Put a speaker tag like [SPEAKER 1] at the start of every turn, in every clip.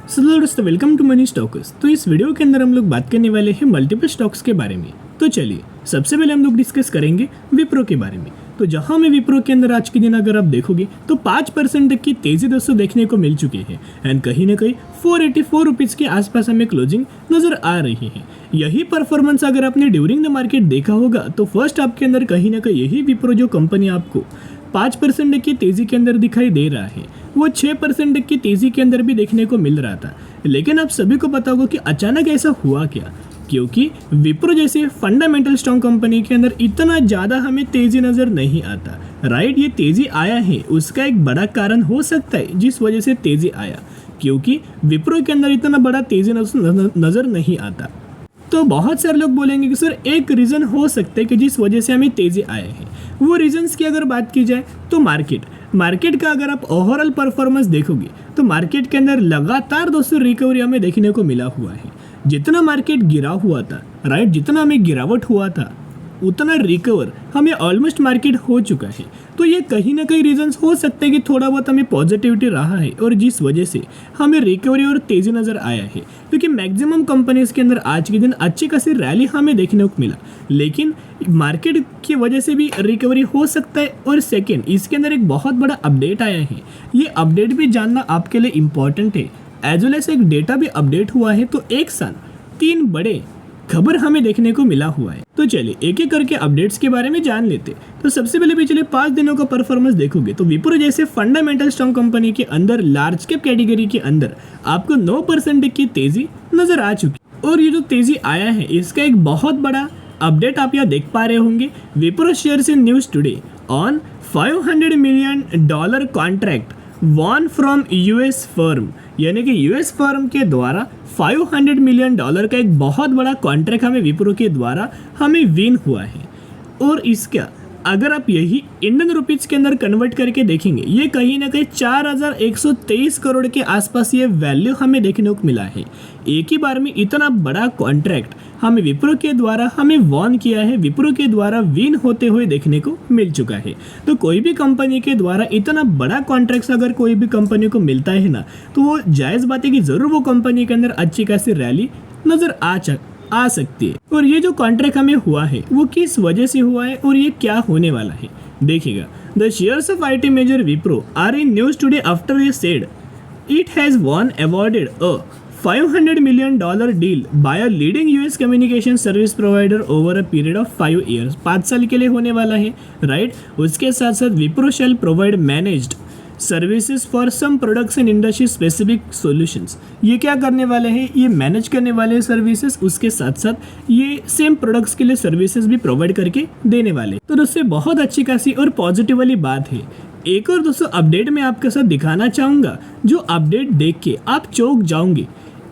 [SPEAKER 1] Hello दोस्तों, welcome to money stocks. तो इस वीडियो के अंदर हम लोग बात करने वाले हैं मल्टीपल स्टॉक्स के बारे में। तो चलिए सबसे पहले हम लोग डिस्कस करेंगे विप्रो के बारे में। तो जहां में विप्रो के अंदर आज के दिन अगर आप देखोगे तो 5% तक की तेजी दोस्तों देखने को मिल चुकी है एंड कहीं ना कहीं 484 रुपीज़ के आसपास हमें क्लोजिंग नजर आ रही है। यही परफॉर्मेंस अगर आपने ड्यूरिंग द मार्केट देखा होगा तो फर्स्ट आपके अंदर कहीं ना कहीं यही विप्रो जो कंपनी आपको 5% की तेजी के अंदर दिखाई दे रहा है वो 6% की तेजी के अंदर भी देखने को मिल रहा था। लेकिन आप सभी को पता होगा कि अचानक ऐसा हुआ क्या, क्योंकि विप्रो जैसे फंडामेंटल स्ट्रॉन्ग कंपनी के अंदर इतना ज़्यादा हमें तेजी नज़र नहीं आता। राइट, ये तेजी आया है उसका एक बड़ा कारण हो सकता है जिस वजह से तेजी आया, क्योंकि विप्रो के अंदर इतना बड़ा तेजी नज़र नहीं आता। तो बहुत सारे लोग बोलेंगे कि सर एक रीज़न हो सकता है कि जिस वजह से हमें तेज़ी आया है। वो रीजंस की अगर बात की जाए तो मार्केट का अगर आप ओवरऑल परफॉर्मेंस देखोगे तो मार्केट के अंदर लगातार दोस्तों रिकवरी हमें देखने को मिला हुआ है। जितना मार्केट गिरा हुआ था, राइट, जितना हमें गिरावट हुआ था उतना रिकवर हमें ऑलमोस्ट मार्केट हो चुका है। तो ये कहीं ना कहीं रीजंस हो सकते हैं कि थोड़ा बहुत हमें पॉजिटिविटी रहा है और जिस वजह से हमें रिकवरी और तेज़ी नज़र आया है, क्योंकि मैक्सिमम कंपनीज के अंदर आज के दिन अच्छी खासी रैली हमें देखने को मिला। लेकिन मार्केट की वजह से भी रिकवरी हो सकता है। और सेकेंड, इसके अंदर एक बहुत बड़ा अपडेट आया है। ये अपडेट भी जानना आपके लिए इम्पॉर्टेंट है। एज वेल एज एक डेटा भी अपडेट हुआ है। तो एक साथ 3 बड़े खबर हमें देखने को मिला हुआ है। तो चलिए एक एक करके अपडेट्स के बारे में जान लेते। तो सबसे पहले पिछले 5 दिनों का परफॉर्मेंस देखोगे तो विप्रो जैसे फंडामेंटल स्ट्रॉन्ग कंपनी के अंदर लार्ज कैप कैटेगरी के अंदर आपको 9% की तेजी नजर आ चुकी। और ये जो तेजी आया है इसका एक बहुत बड़ा अपडेट आप यहाँ देख पा रहे होंगे। Wipro shares in news today on $500 million contract won from US firm, यानी कि यूएस फर्म के द्वारा $500 मिलियन का एक बहुत बड़ा कॉन्ट्रैक्ट हमें विप्रो के द्वारा हमें विन हुआ है। और इसका अगर आप यही इंडियन रुपीज़ के अंदर कन्वर्ट करके देखेंगे ये कहीं ना कहीं 4123 करोड़ के आसपास ये वैल्यू हमें देखने को मिला है। एक ही बार में इतना बड़ा कॉन्ट्रैक्ट हमें विप्रो के द्वारा हमें वॉन किया है, विप्रो के द्वारा विन होते हुए देखने को मिल चुका है। तो कोई भी कंपनी के द्वारा इतना बड़ा कॉन्ट्रैक्ट अगर कोई भी कंपनी को मिलता है ना, तो वो जायज़ बात है कि ज़रूर वो कंपनी के अंदर अच्छी खासी रैली नज़र आ सकती है। और ये जो कॉन्ट्रैक्ट हमें हुआ है वो किस वजह से हुआ है और ये क्या होने वाला है देखिएगा। The shares of IT major Wipro are in news today after ये said it has won awarded a $500 million deal by a leading US communication service provider over a period of 5 years. 5 साल के लिए होने वाला है, राइट। उसके साथ साथ Wipro shall provide managed services for some products and industry specific solutions. ये क्या करने वाले हैं, ये मैनेज करने वाले हैं सर्विसेज, उसके साथ साथ ये सेम प्रोडक्ट्स के लिए सर्विसेज भी प्रोवाइड करके देने वाले। तो दोस्तों बहुत अच्छी खासी और पॉजिटिव वाली बात है। एक और दोस्तों अपडेट मैं आपके साथ दिखाना चाहूँगा, जो अपडेट देख के आप चौंक जाओगे।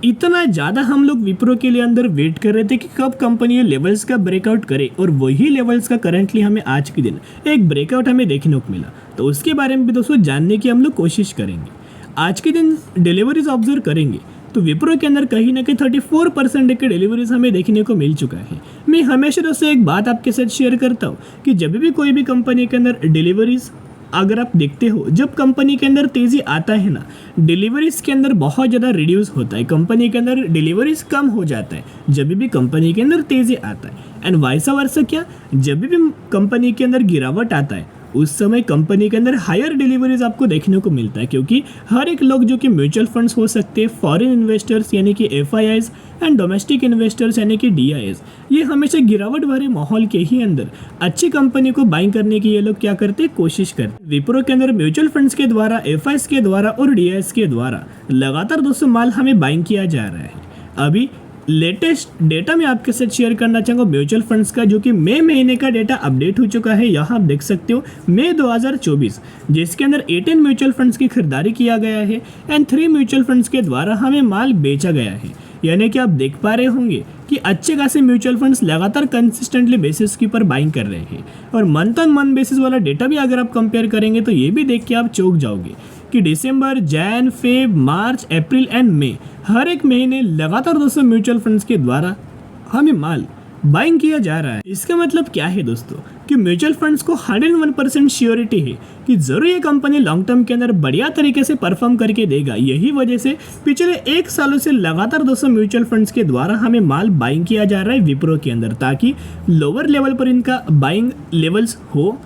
[SPEAKER 1] इतना ज़्यादा हम लोग विप्रो के लिए अंदर वेट कर रहे थे कि कब कंपनी ये लेवल्स का ब्रेकआउट करे, और वही लेवल्स का करंटली हमें आज के दिन एक ब्रेकआउट हमें देखने को मिला। तो उसके बारे में भी दोस्तों जानने की हम लोग कोशिश करेंगे। आज के दिन डिलीवरीज ऑब्जर्व करेंगे तो विप्रो के अंदर कहीं ना कहीं 34% के डिलीवरीज हमें देखने को मिल चुका है। मैं हमेशा दोस्तों एक बात आपके साथ शेयर करता हूँ कि जब भी कोई भी कंपनी के अंदर डिलीवरीज अगर आप देखते हो, जब कंपनी के अंदर तेज़ी आता है ना, डिलीवरीज के अंदर बहुत ज़्यादा रिड्यूस होता है, कंपनी के अंदर डिलीवरीज कम हो जाता है जब भी कंपनी के अंदर तेज़ी आता है। एंड वाइसा वर्सा क्या, जब भी कंपनी के अंदर गिरावट आता है उस समय कंपनी के अंदर हायर डिलीवरीज आपको देखने को मिलता है, क्योंकि हर एक लोग जो कि म्यूचुअल फंड्स हो सकते हैं, फॉरेन इन्वेस्टर्स यानी कि FIIs एंड डोमेस्टिक इन्वेस्टर्स यानी कि DIs, ये हमेशा गिरावट भरे माहौल के ही अंदर अच्छी कंपनी को बाइंग करने की ये लोग क्या करते हैं, कोशिश करते हैं। विप्रो के अंदर म्यूचुअल फंड्स के द्वारा, FIs के द्वारा और DIs के द्वारा लगातार दोस्तों माल हमें बाइंग किया जा रहा है। अभी लेटेस्ट डेटा मैं आपके साथ शेयर करना चाहूँगा म्यूचुअल फंड्स का, जो कि मई महीने का डेटा अपडेट हो चुका है। यहाँ आप देख सकते हो मई 2024, जिसके अंदर 18 म्यूचुअल फंड्स की खरीदारी किया गया है एंड 3 म्यूचुअल फंड्स के द्वारा हमें माल बेचा गया है। यानी कि आप देख पा रहे होंगे कि अच्छे खासे म्यूचुअल फंड्स लगातार कंसिस्टेंटली बेसिस के ऊपर बाइंग कर रहे हैं। और मंथ ऑन मंथ बेसिस वाला डेटा भी अगर आप कंपेयर करेंगे तो ये भी देख के आप चौंक जाओगे कि December, Jan, Feb, March, April and May हर एक महीने लगातार दोस्तों म्यूचुअल फंड्स के द्वारा हमें माल बाइंग किया जा रहा है। इसका मतलब क्या है दोस्तों कि म्यूचुअल फंड्स को 101% श्योरिटी है कि जरूर ये कंपनी लॉन्ग टर्म के अंदर बढ़िया तरीके से परफॉर्म करके देगा। यही वजह से पिछले 1 सालों से लगातार दोस्तों म्यूचुअल फंड्स के द्वारा हमें माल बाइंग किया जा रहा है विप्रो के अंदर, ताकि लोअर लेवल पर इनका बाइंग लेवल्स हो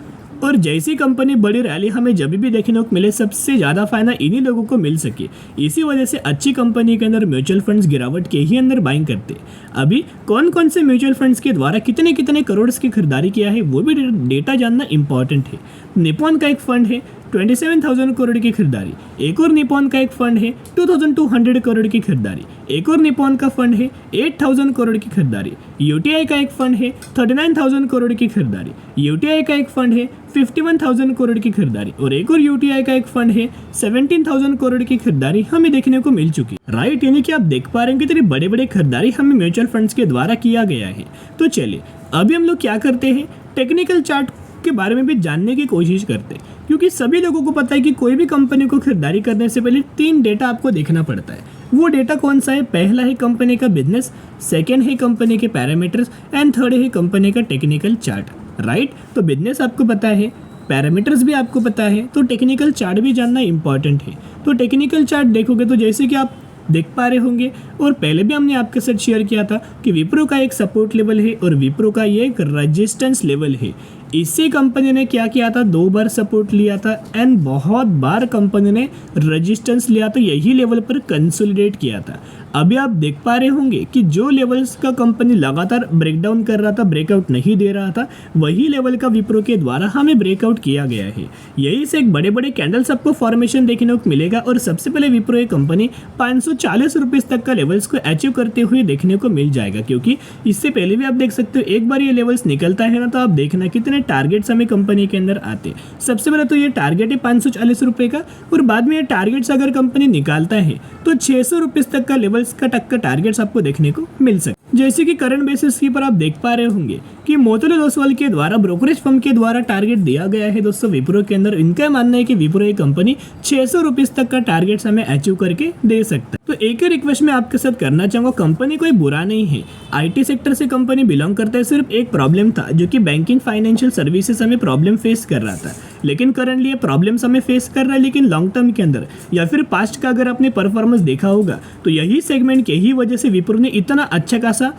[SPEAKER 1] और जैसी कंपनी बड़ी रैली हमें जब भी देखने को मिले सबसे ज़्यादा फायदा इन्हीं लोगों को मिल सके। इसी वजह से अच्छी कंपनी के अंदर म्यूचुअल फंड्स गिरावट के ही अंदर बाइंग करते। अभी कौन कौन से म्यूचुअल फंड्स के द्वारा कितने कितने करोड़ की खरीदारी किया है वो भी डेटा जानना इंपॉर्टेंट है। निपॉन का एक फंड है 27,000 करोड़ की खरीदारी, एक और निपॉन का एक फंड है 2,200 करोड़ की खरीदारी, एक और निपॉन का फंड है 8,000 करोड़ की खरीदारी, यूटीआई का एक फंड है 39,000 करोड़ की खरीदारी, यूटीआई का एक फंड है 51,000 करोड़ की खरीदारी और एक और यूटीआई का एक फंड है 17,000 करोड़ की खरीदारी हमें देखने को मिल चुकी है। राइट, यानी कि आप देख पा रहे हैं कि तेरी बड़े बड़े खरीदारी हमें म्यूचुअल फंड्स के द्वारा किया गया है। तो चलिए अभी हम लोग क्या करते हैं, टेक्निकल चार्ट के बारे में भी जानने की कोशिश करते हैं, क्योंकि सभी लोगों को पता है कि कोई भी कंपनी को खरीदारी करने से पहले 3 डेटा आपको देखना पड़ता है। वो डेटा कौन सा है? पहला है कंपनी का बिजनेस, सेकेंड है कंपनी के पैरामीटर्स एंड थर्ड है कंपनी का टेक्निकल चार्ट। राइट, तो बिजनेस आपको पता है, पैरामीटर्स भी आपको पता है, तो टेक्निकल चार्ट भी जानना इंपॉर्टेंट है। तो टेक्निकल चार्ट देखोगे तो जैसे कि आप देख पा रहे होंगे और पहले भी हमने आपके साथ शेयर किया था कि विप्रो का एक सपोर्ट लेवल है और विप्रो का ये एक रेजिस्टेंस लेवल है। इससे कंपनी ने क्या किया था, 2 बार सपोर्ट लिया था एंड बहुत बार कंपनी ने रेजिस्टेंस लिया था, यही लेवल पर कंसोलिडेट किया था। अभी आप देख पा रहे होंगे कि जो लेवल्स का कंपनी लगातार ब्रेकडाउन कर रहा था, ब्रेकआउट नहीं दे रहा था, वही लेवल का विप्रो के द्वारा हमें ब्रेकआउट किया गया है। यही से एक बड़े बड़े कैंडल्स आपको फॉर्मेशन देखने को मिलेगा और सबसे पहले विप्रो ये कंपनी 540 रुपीज़ तक का लेवल्स को अचीव करते हुए देखने को मिल जाएगा, क्योंकि इससे पहले भी आप देख सकते हो एक बार ये लेवल्स निकलता है ना, तो आप देखना कितने टारगेट्स हमें कंपनी के अंदर आते। सबसे पहले तो ये टारगेट है 540 रुपये का और बाद में ये टारगेट्स अगर कंपनी निकालता है तो 600 रुपीज़ तक का लेवल्स का टक्कर टारगेट्स आपको देखने को मिल सकते। जैसे कि करंट बेसिस की पर आप देख पा रहे होंगे कि मोतीलाल ओसवाल के द्वारा ब्रोकरेज फर्म के द्वारा टारगेट दिया गया है दोस्तों विप्रो के अंदर। इनका मानना है कि विप्रो ये कंपनी 600 रुपीज़ तक का टारगेट्स हमें अचीव करके दे सकता है। तो एक ही रिक्वेस्ट मैं आपके साथ करना चाहूँगा, कंपनी कोई बुरा नहीं है, IT सेक्टर से कंपनी बिलोंग करता है। सिर्फ एक प्रॉब्लम था जो कि बैंकिंग फाइनेंशियल सर्विसेज हमें प्रॉब्लम फेस कर रहा था, लेकिन करंटली ये प्रॉब्लम्स हमें फेस कर रहा है। लेकिन लॉन्ग टर्म के अंदर या फिर पास्ट का अगर आपने परफॉर्मेंस देखा होगा तो यही सेगमेंट की ही वजह से विप्रो ने इतना अच्छा खासा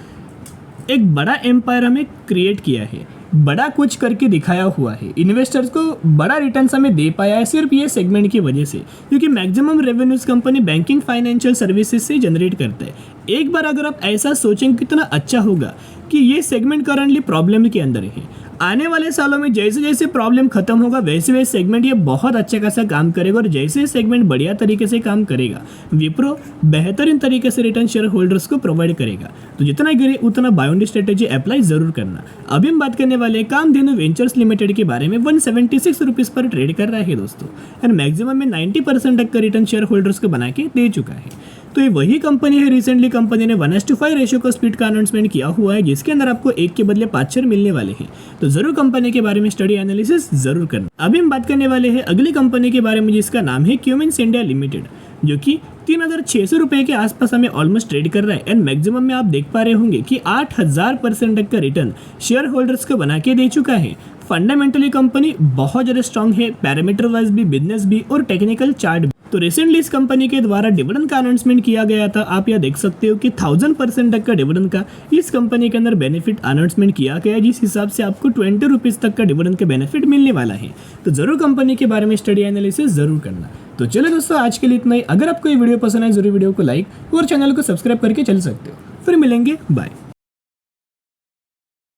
[SPEAKER 1] एक बड़ा एम्पायर हमें क्रिएट किया है, बड़ा कुछ करके दिखाया हुआ है, इन्वेस्टर्स को बड़ा रिटर्न्स हमें दे पाया है सिर्फ ये सेगमेंट की वजह से, क्योंकि maximum revenues company banking financial services से जनरेट करता है। एक बार अगर आप ऐसा सोचेंगे कितना अच्छा होगा कि ये सेगमेंट करंटली प्रॉब्लम के अंदर है। आने वाले सालों में जैसे जैसे प्रॉब्लम खत्म होगा वैसे वैसे सेगमेंट ये बहुत अच्छा खासा काम करेगा और जैसे सेगमेंट बढ़िया तरीके से काम करेगा विप्रो बेहतरीन तरीके से रिटर्न शेयर होल्डर्स को प्रोवाइड करेगा। तो जितना गिरे उतना बायोंडी स्ट्रेटेजी अप्लाई जरूर करना। अभी हम बात करने वाले कामधेनु वेंचर्स लिमिटेड के बारे में। 176 रुपीज़ पर ट्रेड कर रहा है दोस्तों एंड मैक्सिमम में 90% तक का रिटर्न शेयर होल्डर्स को बना के दे चुका है। तो ये वही कंपनी है, रिसेंटली कंपनी ने 1:5 रेशियो का स्प्लिट का अनाउंसमेंट किया हुआ है, जिसके अंदर आपको 1 के बदले 5 शेयर मिलने वाले हैं। तो जरूर कंपनी के बारे में स्टडी एनालिसिस जरूर करना। अभी हम बात करने वाले हैं अगली कंपनी के बारे में जिसका नाम है क्यूमिंस इंडिया लिमिटेड, जो कि 3,600 रुपये के आसपास हमें ऑलमोस्ट ट्रेड कर रहा है एंड मैक्सिमम में आप देख पा रहे होंगे कि 8,000% तक का रिटर्न शेयर होल्डर्स को बना के दे चुका है। फंडामेंटली कंपनी बहुत ज़्यादा स्ट्रांग है, पैरामीटर वाइज भी, बिजनेस भी और टेक्निकल चार्ट भी। तो रिसेंटली इस कंपनी के द्वारा डिविडेंड का अनाउंसमेंट किया गया था। आप यह देख सकते हो कि 1000% तक का डिविडेंड का इस कंपनी के अंदर बेनिफिट अनाउंसमेंट किया गया है, जिस हिसाब से आपको 20 रुपीज़ तक का डिविडेंड का बेनिफिट मिलने वाला है। तो जरूर कंपनी के बारे में स्टडी एनालिसिस जरूर करना। तो चलो दोस्तों आज के लिए इतना ही। अगर आपको ये वीडियो पसंद आए जरूर वीडियो को लाइक और चैनल को सब्सक्राइब करके चल सकते हो। फिर मिलेंगे, बाय।